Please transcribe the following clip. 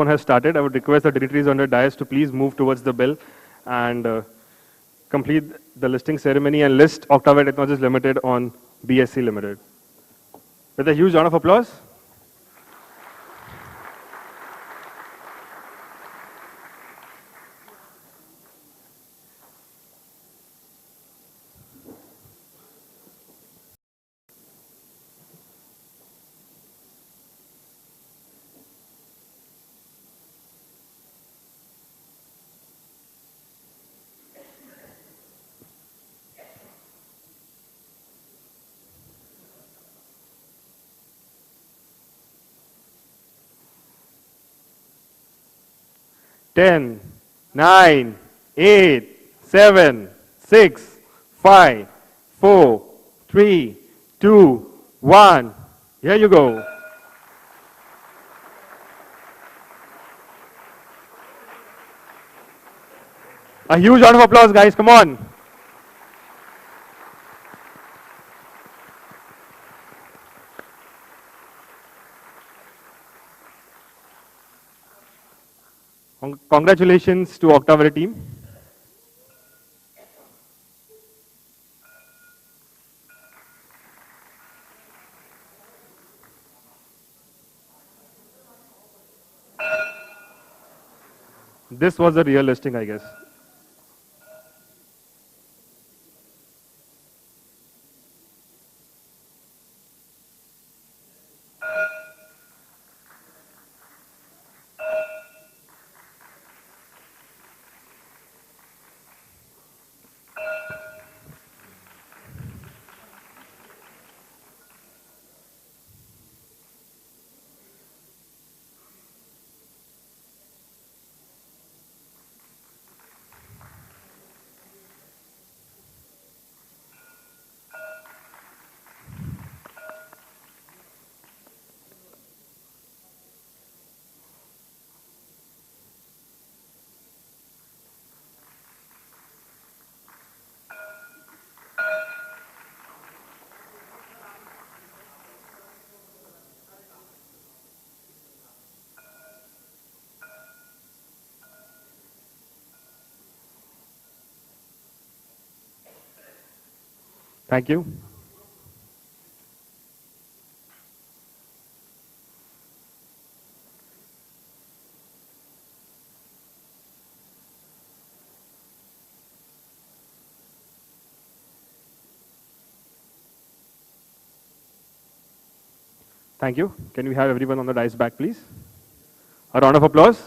countdown has started. I would request the dignitaries on the dais to please move towards the bell and complete the listing ceremony and list Octavia Technologies Limited on BSC Limited. With a huge round of applause. Ten, 9, 8, 7, 6, 5, 4, 3, 2, 1. Here you go. A huge round of applause, guys. Come on. Congratulations to Octavia team. This was a real listing, I guess. Thank you. Thank you. Can we have everyone on the dais back, please? A round of applause.